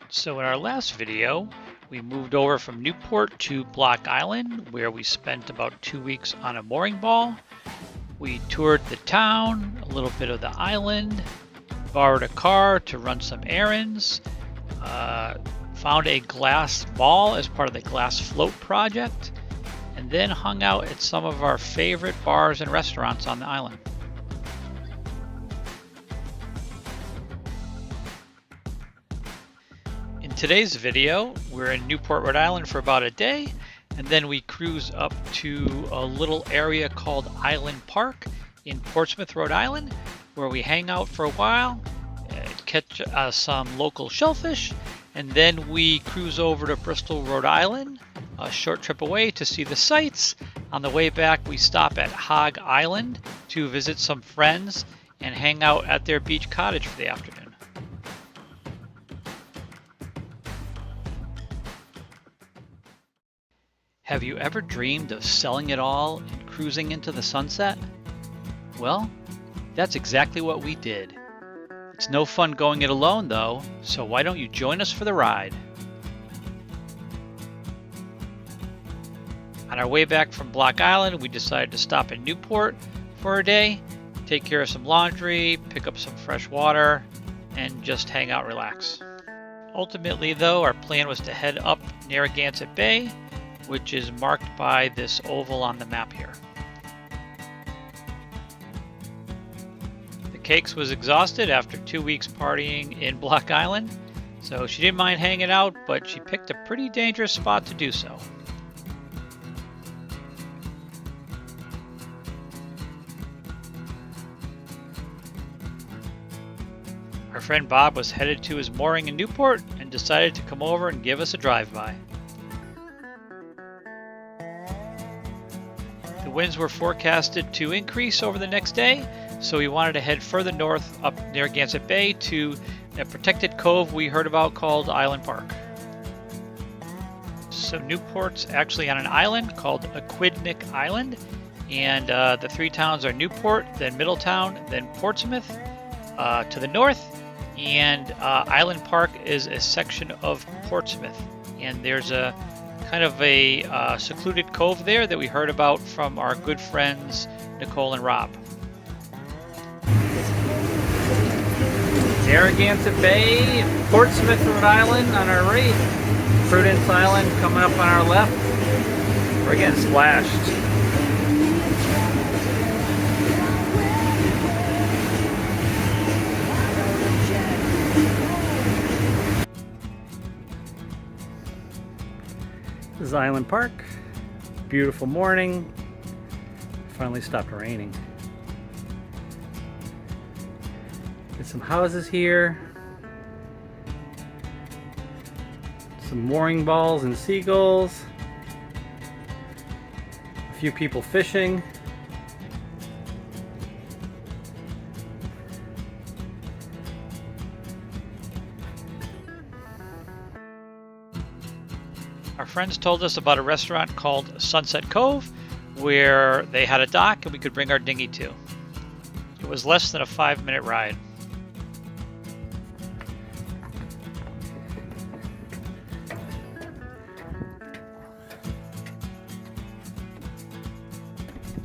So in our last video, we moved over from Newport to Block Island, where we spent about 2 weeks on a mooring ball. We toured the town, a little bit of the island, borrowed a car to run some errands, found a glass ball as part of the glass float project, and then hung out at some of our favorite bars and restaurants on the island. In today's video, we're in Newport, Rhode Island for about a day, and then we cruise up to a little area called Island Park in Portsmouth, Rhode Island, where we hang out for a while, catch some local shellfish, and then we cruise over to Bristol, Rhode Island, a short trip away to see the sights. On the way back, we stop at Hog Island to visit some friends and hang out at their beach cottage for the afternoon. Have you ever dreamed of selling it all and cruising into the sunset? Well, that's exactly what we did. It's no fun going it alone though, so why don't you join us for the ride? On our way back from Block Island, we decided to stop in Newport for a day, take care of some laundry, pick up some fresh water, and just hang out and relax. Ultimately though, our plan was to head up Narragansett Bay, which is marked by this oval on the map here. The Cakes was exhausted after 2 weeks partying in Block Island, so she didn't mind hanging out, but she picked a pretty dangerous spot to do so. Our friend Bob was headed to his mooring in Newport and decided to come over and give us a drive-by. The winds were forecasted to increase over the next day, so we wanted to head further north up Narragansett Bay to a protected cove we heard about called Island Park. So Newport's actually on an island called Aquidneck Island, and the three towns are Newport, then Middletown, then Portsmouth to the north, and Island Park is a section of Portsmouth, and there's a kind of a secluded cove there that we heard about from our good friends Nicole and Rob. Narragansett Bay, Portsmouth, Rhode Island on our right, Prudence Island coming up on our left. We're getting splashed. This is Island Park. Beautiful morning. Finally stopped raining. There's some houses here. Some mooring balls and seagulls. A few people fishing. Our friends told us about a restaurant called Sunset Cove where they had a dock and we could bring our dinghy to. It was less than a 5-minute ride.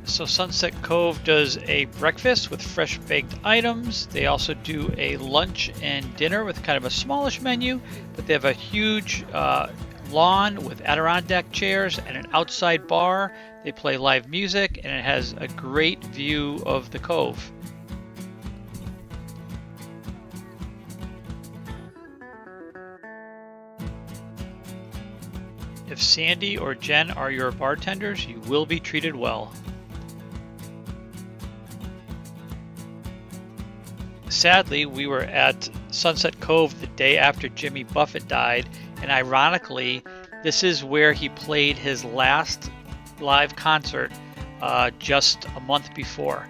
So Sunset Cove does a breakfast with fresh baked items. They also do a lunch and dinner with kind of a smallish menu, but they have a huge lawn with Adirondack chairs and an outside bar. They play live music and it has a great view of the cove. If Sandy or Jen are your bartenders, you will be treated well. Sadly, we were at Sunset Cove the day after Jimmy Buffett died, and ironically, this is where he played his last live concert just a month before.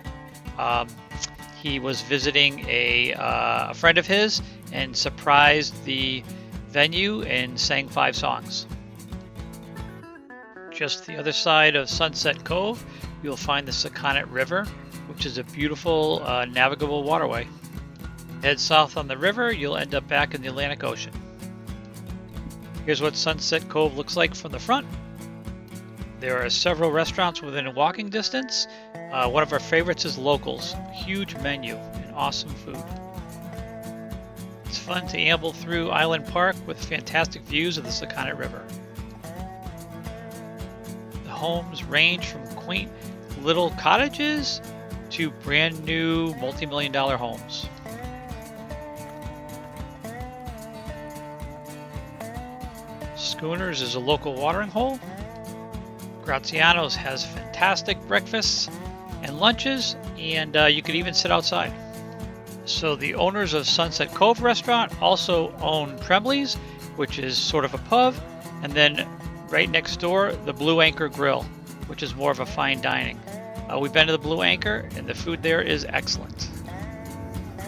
He was visiting a friend of his and surprised the venue and sang 5 songs. Just the other side of Sunset Cove, you'll find the Saconnet River, which is a beautiful navigable waterway. Head south on the river, you'll end up back in the Atlantic Ocean. Here's what Sunset Cove looks like from the front. There are several restaurants within walking distance. One of our favorites is Locals. Huge menu and awesome food. It's fun to amble through Island Park with fantastic views of the Sakonnet River. The homes range from quaint little cottages to brand new multi-million-dollar homes. Schooners is a local watering hole. Graziano's has fantastic breakfasts and lunches, and you could even sit outside. So the owners of Sunset Cove restaurant also own Tremblay's, which is sort of a pub, and then right next door, the Blue Anchor Grill, which is more of a fine dining. We've been to the Blue Anchor, and the food there is excellent.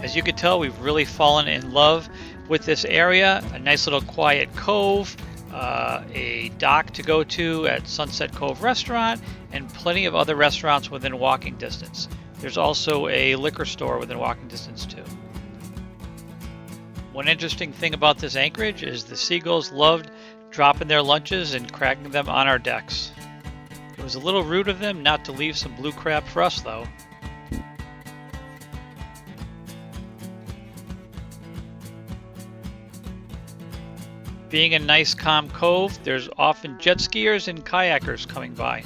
As you can tell, we've really fallen in love with this area. A nice little quiet cove, a dock to go to at Sunset Cove Restaurant, and plenty of other restaurants within walking distance. There's also a liquor store within walking distance too. One interesting thing about this anchorage is the seagulls loved dropping their lunches and cracking them on our decks. It was a little rude of them not to leave some blue crab for us though. Being a nice calm cove, there's often jet skiers and kayakers coming by.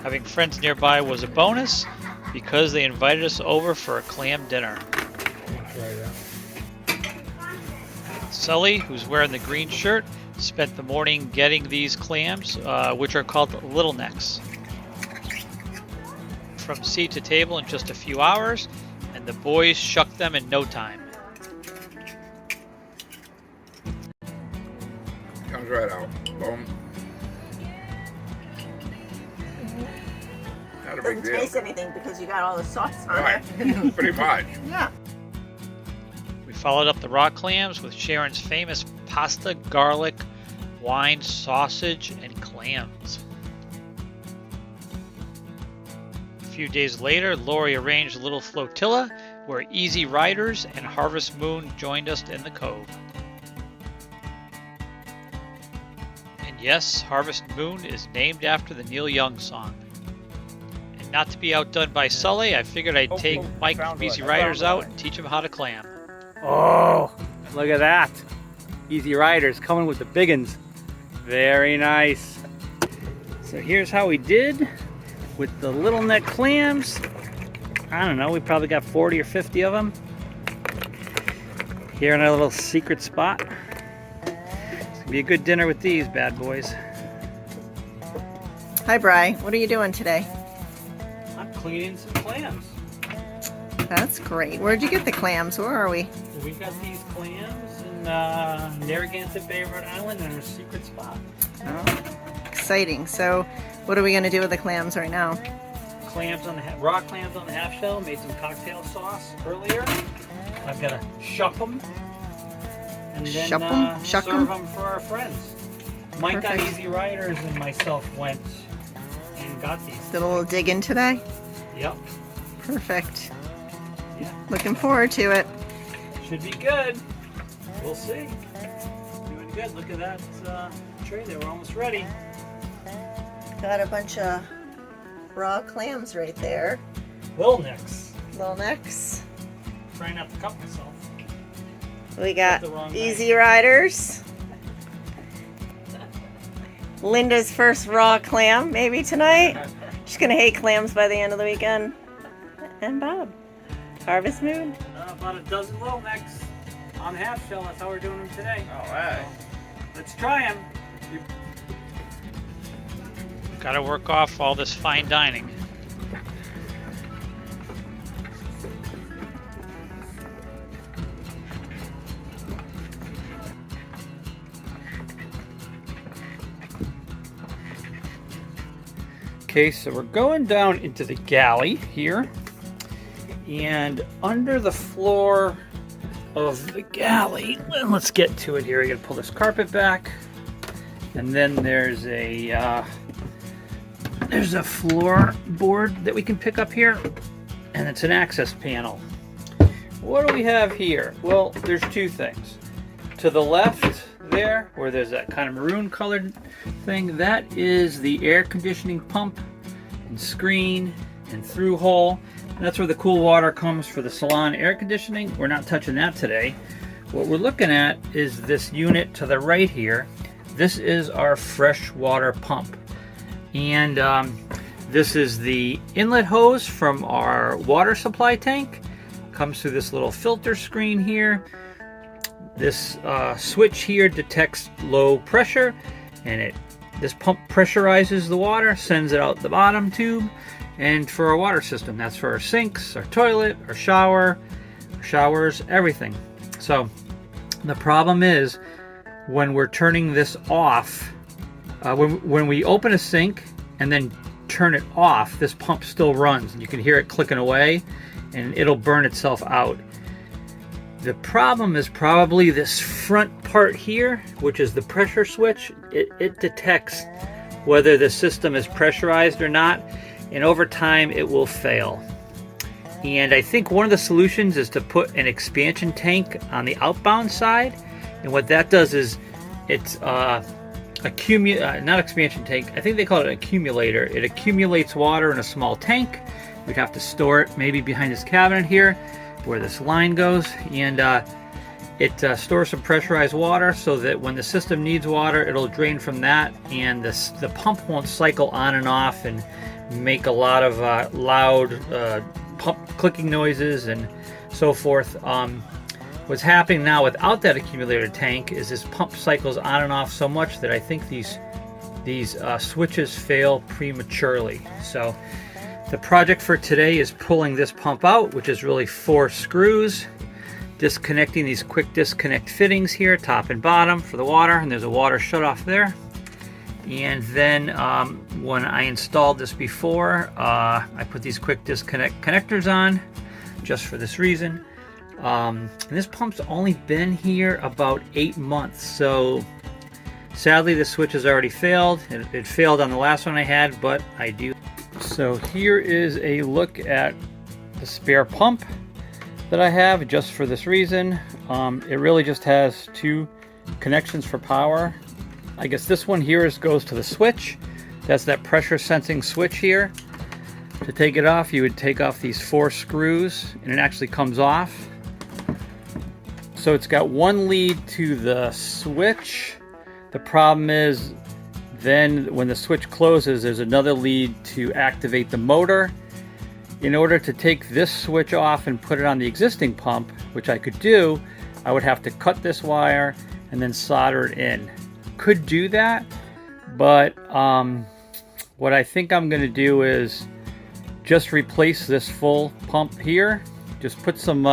Having friends nearby was a bonus because they invited us over for a clam dinner. Sully, who's wearing the green shirt, spent the morning getting these clams, which are called little necks. From seat to table in just a few hours, and the boys shucked them in no time. Comes right out. Boom. Not a big Doesn't deal. taste anything because you got all the sauce on Right. it. Pretty much. Yeah. We followed up the raw clams with Sharon's famous pasta, garlic, wine, sausage, and clams. A few days later, Lori arranged a little flotilla where Easy Riders and Harvest Moon joined us in the cove. And yes, Harvest Moon is named after the Neil Young song. And not to be outdone by Sully, I figured I'd take Mike from Easy Riders out and teach him how to clam. Oh, look at that. Easy Riders coming with the big uns. Very nice. So here's how we did with the little neck clams. I don't know, we probably got 40 or 50 of them. Here in our little secret spot. It's gonna be a good dinner with these bad boys. Hi, Bri. What are you doing today? I'm cleaning some clams. That's great. Where'd you get the clams? Where are we? We got these clams in Narragansett Bay, Rhode Island, in our secret spot. Oh, exciting. So, what are we going to do with the clams right now? Clams on the raw clams on the half shell. Made some cocktail sauce earlier. I've got to shuck them and then Shuck 'em? Shuck serve 'em? them for our friends. Mike got Perfect. Easy Riders and myself went and got these. Did a little dig in today? Yep. Perfect. Yeah. Looking forward to it. Should be good. We'll see. Doing good. Look at that tray there. We're almost ready. Got a bunch of raw clams right there. Little necks. Little necks. Trying not to cut myself. We got the wrong Easy Riders. Linda's first raw clam, maybe tonight. She's gonna hate clams by the end of the weekend. And Bob. Harvest Moon. About a dozen little necks on half shell. That's how we're doing them today. All right. Let's try them. Gotta work off all this fine dining. Okay, so we're going down into the galley here, and under the floor of the galley, let's get to it here. I gotta pull this carpet back, and then there's a there's a floorboard that we can pick up here, and it's an access panel. What do we have here? Well, there's two things. To the left there, where there's that kind of maroon colored thing, that is the air conditioning pump and screen and through hole. And that's where the cool water comes for the salon air conditioning. We're not touching that today. What we're looking at is this unit to the right here. This is our fresh water pump. And this is the inlet hose from our water supply tank. Comes through this little filter screen here. This switch here detects low pressure, and this pump pressurizes the water, sends it out the bottom tube, and for our water system. That's for our sinks, our toilet, our showers, everything. So the problem is when we're turning this off, when we open a sink and then turn it off, this pump still runs. You can hear it clicking away, and it'll burn itself out. The problem is probably this front part here, which is the pressure switch. It detects whether the system is pressurized or not, and over time it will fail. And I think one of the solutions is to put an expansion tank on the outbound side, and what that does is it's not expansion tank, I think they call it an accumulator. It accumulates water in a small tank. We'd have to store it maybe behind this cabinet here where this line goes, and it stores some pressurized water so that when the system needs water, it'll drain from that, and the pump won't cycle on and off and make a lot of loud pump clicking noises and so forth. What's happening now without that accumulator tank is this pump cycles on and off so much that I think these switches fail prematurely. So the project for today is pulling this pump out, which is really 4 screws, disconnecting these quick disconnect fittings here, top and bottom for the water, and there's a water shutoff there. And then when I installed this before, I put these quick disconnect connectors on just for this reason. And this pump's only been here about 8 months, so sadly the switch has already failed. It failed on the last one I had, but I do. So here is a look at the spare pump that I have just for this reason. It really just has 2 connections for power. I guess this one here goes to the switch. That's that pressure sensing switch here. To take it off, you would take off these 4 screws, and it actually comes off. So it's got 1 lead to the switch. The problem is then when the switch closes, there's another lead to activate the motor. In order to take this switch off and put it on the existing pump, which I could do, I would have to cut this wire and then solder it in. Could do that, but what I think I'm going to do is just replace this full pump here. Just put some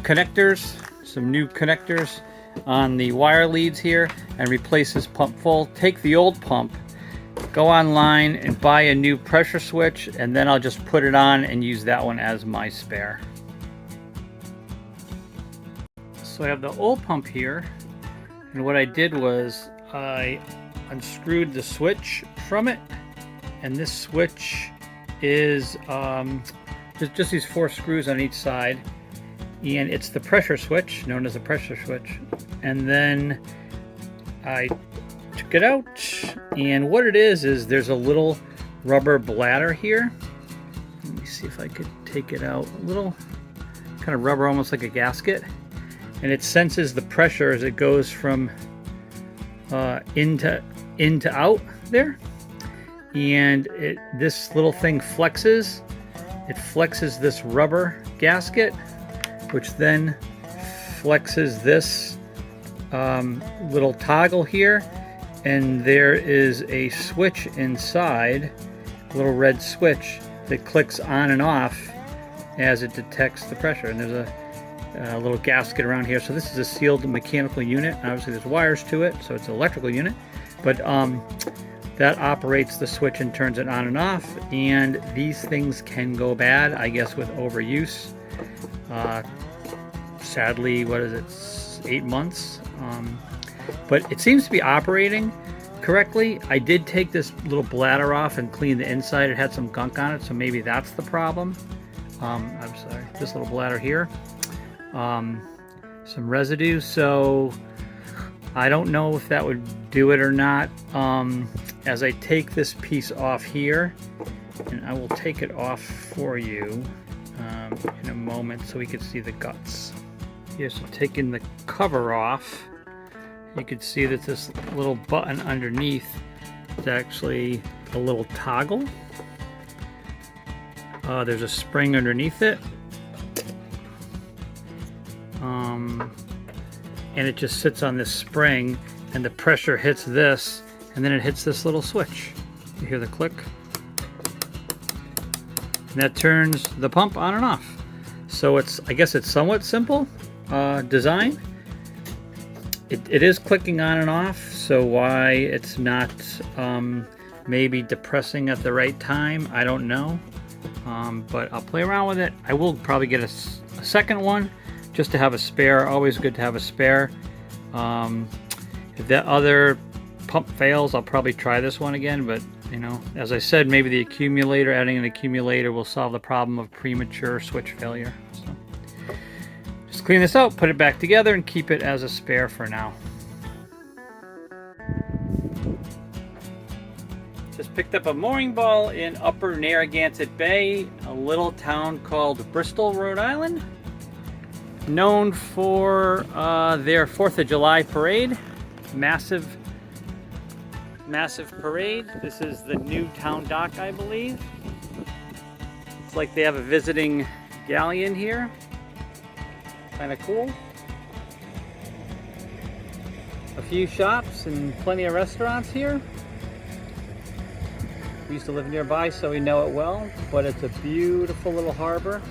connectors, some new connectors on the wire leads here, and replace this pump full. Take the old pump, go online and buy a new pressure switch, and then I'll just put it on and use that one as my spare. So I have the old pump here, and what I did was I unscrewed the switch from it, and this switch is just these 4 screws on each side, and it's the pressure switch, known as a pressure switch. And then I took it out, and what it is there's a little rubber bladder here. Let me see if I could take it out. A little kind of rubber, almost like a gasket, and it senses the pressure as it goes from in to out there. And this little thing flexes. It flexes this rubber gasket, which then flexes this little toggle here, and there is a switch inside, a little red switch that clicks on and off as it detects the pressure. And there's a little gasket around here. So this is a sealed mechanical unit. Obviously there's wires to it, so it's an electrical unit, but that operates the switch and turns it on and off. And these things can go bad, I guess, with overuse. Sadly, what is it, 8 months? But it seems to be operating correctly, I did take this little bladder off and clean the inside. It had some gunk on it, so maybe that's the problem. I'm sorry, this little bladder here. Some residue, so I don't know if that would do it or not. As I take this piece off here, and I will take it off for you in a moment so we can see the guts. Here, so taking the cover off, you can see that this little button underneath is actually a little toggle. There's a spring underneath it. And it just sits on this spring, and the pressure hits this, and then it hits this little switch. You hear the click? And that turns the pump on and off. So I guess it's somewhat simple design. It is clicking on and off, so why it's not maybe depressing at the right time, I don't know. But I'll play around with it. I will probably get a second one just to have a spare. Always good to have a spare. If that other pump fails, I'll probably try this one again, but you know, as I said, maybe the accumulator, adding an accumulator will solve the problem of premature switch failure. So just clean this out, put it back together, and keep it as a spare for now. Just picked up a mooring ball in Upper Narragansett Bay, a little town called Bristol, Rhode Island, known for their 4th of July parade. Massive parade. This is the new town dock, I believe. It's like they have a visiting galleon here. Kind of cool. A few shops and plenty of restaurants here. We used to live nearby, so we know it well, but it's a beautiful little harbor.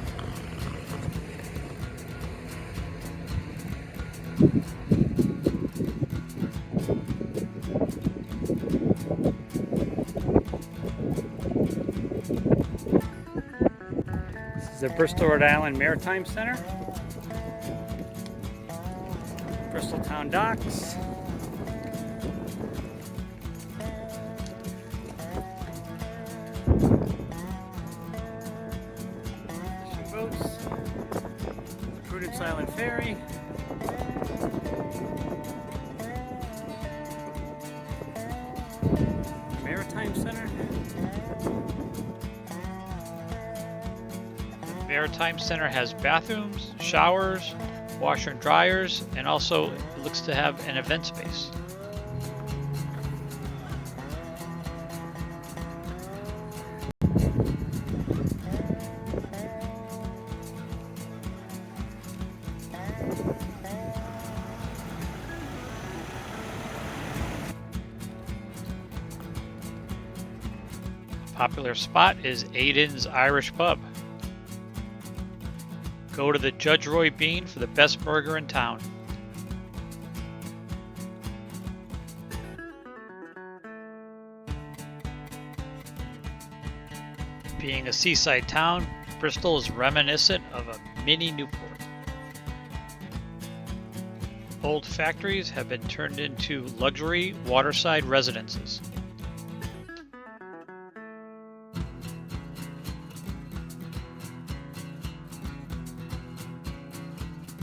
This is the Bristol, Rhode Island Maritime Center. Bristol Town Docks. Fishing boats. Prudence Island Ferry. Maritime Center. The Maritime Center has bathrooms, showers, washer and dryers, and also it looks to have an event space. A popular spot is Aiden's Irish Pub. Go to the Judge Roy Bean for the best burger in town. Being a seaside town, Bristol is reminiscent of a mini Newport. Old factories have been turned into luxury waterside residences.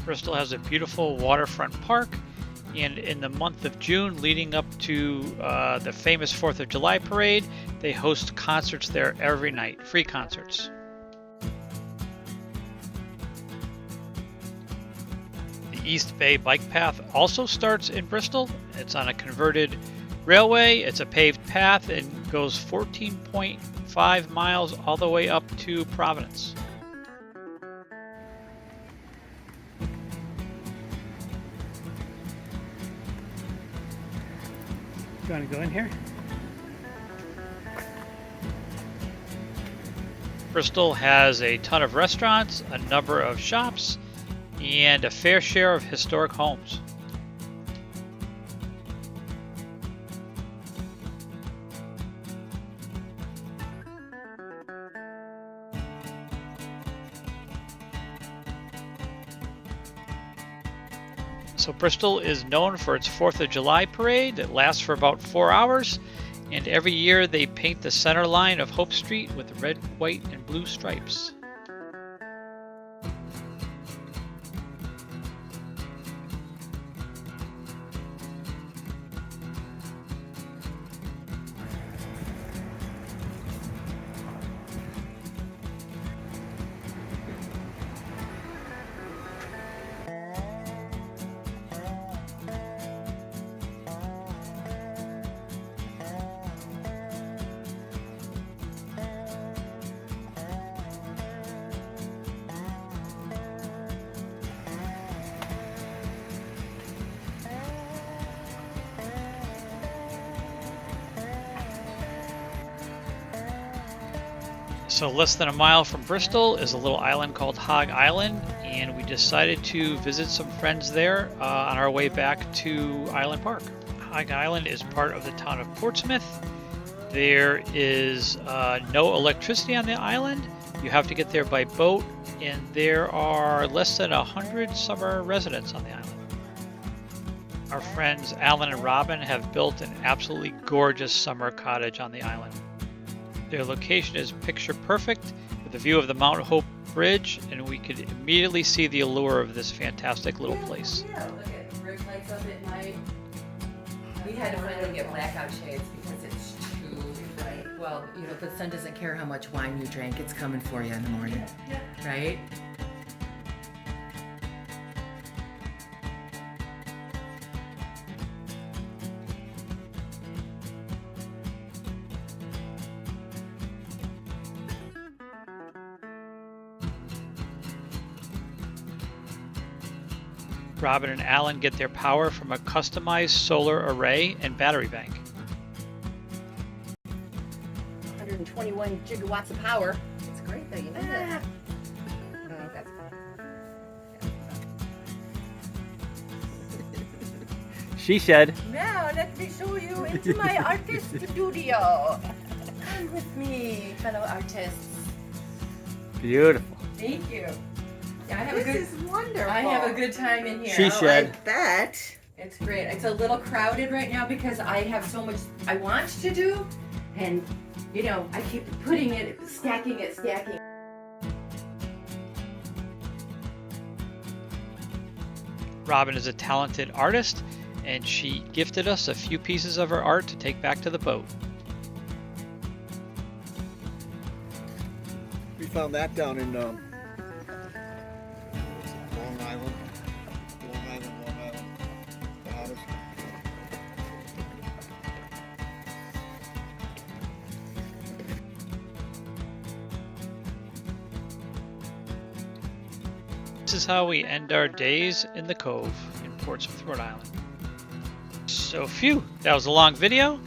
Bristol has a beautiful waterfront park, and in the month of June leading up to the famous 4th of July parade, they host concerts there every night, free concerts. The East Bay Bike Path also starts in Bristol. It's on a converted railway. It's a paved path and goes 14.5 miles all the way up to Providence. You want to go in here? Bristol has a ton of restaurants, a number of shops, and a fair share of historic homes. So Bristol is known for its 4th of July parade that lasts for about 4 hours, and every year they paint the center line of Hope Street with red, white, and blue stripes. So less than a mile from Bristol is a little island called Hog Island, and we decided to visit some friends there on our way back to Island Park. Hog Island is part of the town of Portsmouth. There is no electricity on the island. You have to get there by boat, and there are less than 100 summer residents on the island. Our friends Alan and Robin have built an absolutely gorgeous summer cottage on the island. Their location is picture perfect with a view of the Mount Hope Bridge, and we could immediately see the allure of this fantastic little place. Yeah, look at bridge lights up at night. We had to finally get blackout shades because it's too bright. Well, you know, the sun doesn't care how much wine you drank, it's coming for you in the morning, right? Robin and Alan get their power from a customized solar array and battery bank. 121 gigawatts of power. It's great that you know that. I don't know if that's She said. Now let me show you into my artist studio. Come with me, fellow artists. Beautiful. Thank you. Yeah, I have a good. This is wonderful. I have a good time in here. She said. I bet. It's great. It's a little crowded right now because I have so much I want to do, and you know I keep putting it, stacking it. Robin is a talented artist, and she gifted us a few pieces of her art to take back to the boat. We found that down in Long Island. Long Island. The hottest. This is how we end our days in the Cove in Portsmouth, Rhode Island. So phew, that was a long video.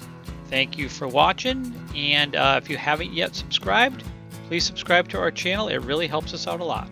Thank you for watching, and if you haven't yet subscribed, please subscribe to our channel. It really helps us out a lot.